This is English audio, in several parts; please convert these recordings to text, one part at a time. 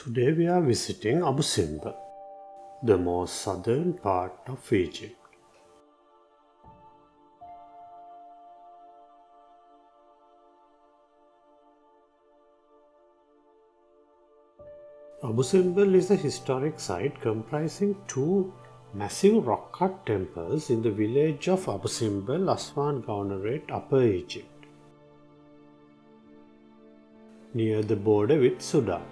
Today we are visiting Abu Simbel, the most southern part of Egypt. Abu Simbel is a historic site comprising two massive rock-cut temples in the village of Abu Simbel, Aswan Governorate, Upper Egypt, near the border with Sudan.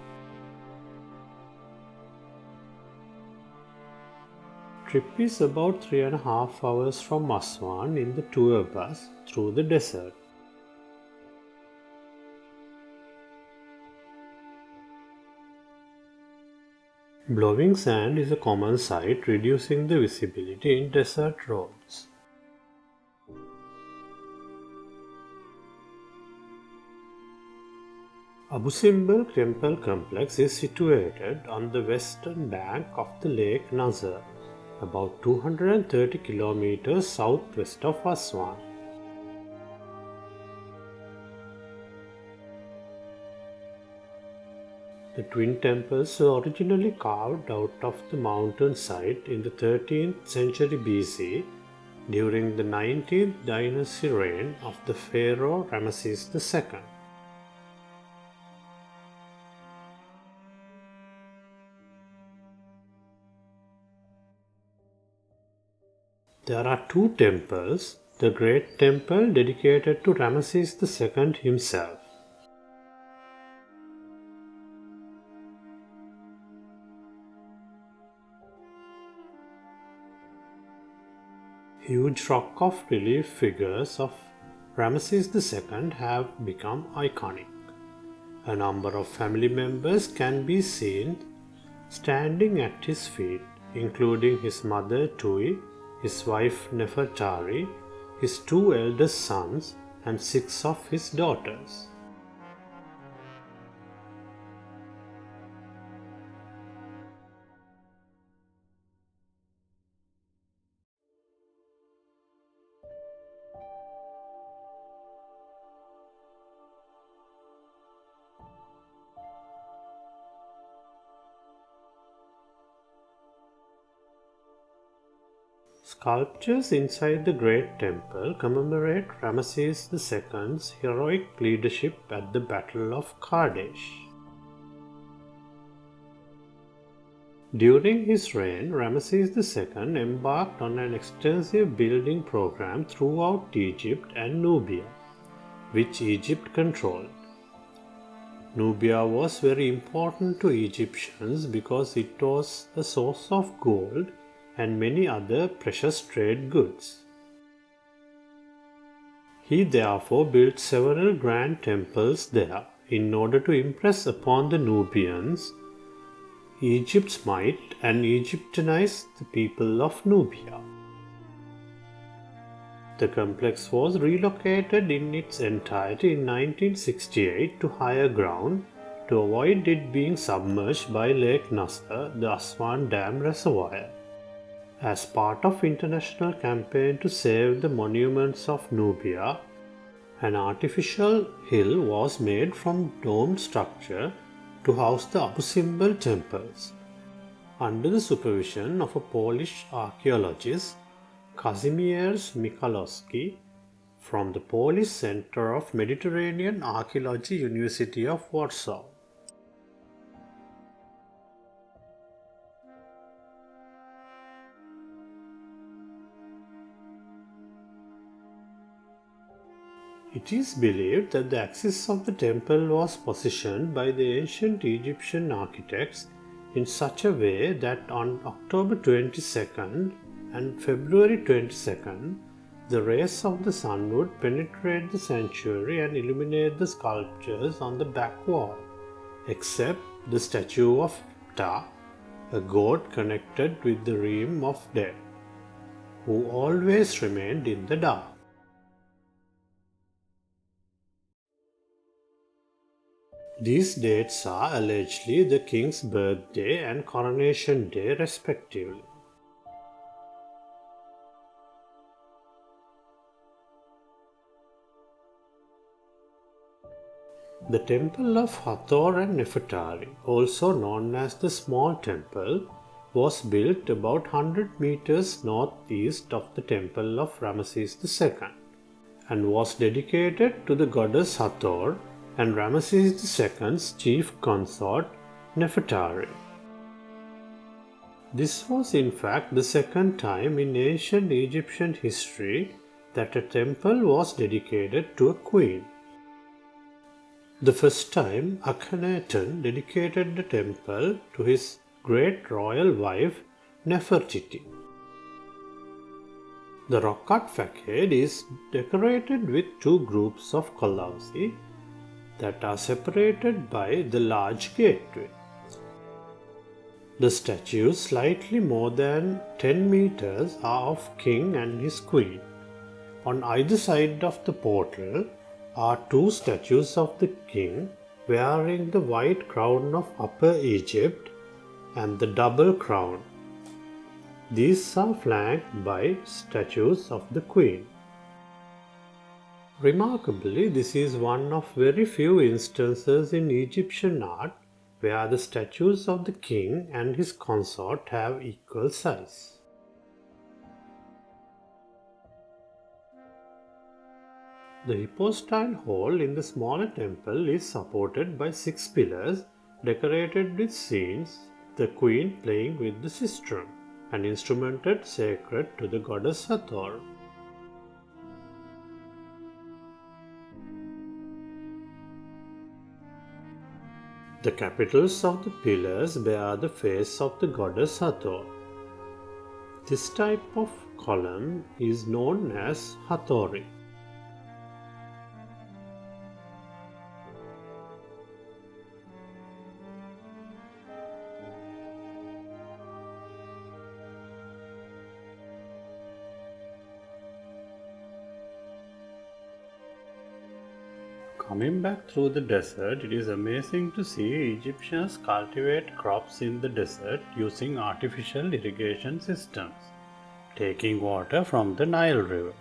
Trip is about 3.5 hours from Aswan in the tour bus through the desert. Blowing sand is a common sight, reducing the visibility in desert roads. Abu Simbel Temple Complex is situated on the western bank of the Lake Nasser, about 230 kilometers southwest of Aswan. The twin temples were originally carved out of the mountainside in the 13th century BC during the 19th dynasty reign of the pharaoh Ramesses II. There are two temples, the Great Temple dedicated to Ramesses II himself. Huge rock of relief figures of Ramesses II have become iconic. A number of family members can be seen standing at his feet, including his mother Tui, his wife Nefertari, his two eldest sons, and 6 of his daughters. Sculptures inside the Great Temple commemorate Ramesses II's heroic leadership at the Battle of Kadesh. During his reign, Ramesses II embarked on an extensive building program throughout Egypt and Nubia, which Egypt controlled. Nubia was very important to Egyptians because it was a source of gold and many other precious trade goods. He therefore built several grand temples there in order to impress upon the Nubians Egypt's might and Egyptianize the people of Nubia. The complex was relocated in its entirety in 1968 to higher ground to avoid it being submerged by Lake Nasser, the Aswan Dam reservoir. As part of international campaign to save the monuments of Nubia, an artificial hill was made from domed structure to house the Abu Simbel temples. Under the supervision of a Polish archaeologist, Kazimierz Michalowski, from the Polish Center of Mediterranean Archaeology, University of Warsaw. It is believed that the axis of the temple was positioned by the ancient Egyptian architects in such a way that on October 22nd and February 22nd, the rays of the sun would penetrate the sanctuary and illuminate the sculptures on the back wall, except the statue of Ptah, a god connected with the realm of dead, who always remained in the dark. These dates are allegedly the king's birthday and coronation day respectively. The Temple of Hathor and Nefertari, also known as the Small Temple, was built about 100 meters northeast of the Temple of Ramesses II and was dedicated to the goddess Hathor and Ramesses II's chief consort Nefertari. This was in fact the second time in ancient Egyptian history that a temple was dedicated to a queen. The first time Akhenaten dedicated the temple to his great royal wife Nefertiti. The rock-cut facade is decorated with two groups of colossi that are separated by the large gateway. The statues, slightly more than 10 meters, are of king and his queen. On either side of the portal are two statues of the king wearing the white crown of Upper Egypt and the double crown. These are flanked by statues of the queen. Remarkably, this is one of very few instances in Egyptian art where the statues of the king and his consort have equal size. The hypostyle hall in the smaller temple is supported by 6 pillars decorated with scenes, the queen playing with the sistrum, an instrument sacred to the goddess Hathor. The capitals of the pillars bear the face of the goddess Hathor. This type of column is known as Hathori. Coming back through the desert, it is amazing to see Egyptians cultivate crops in the desert using artificial irrigation systems, taking water from the Nile River.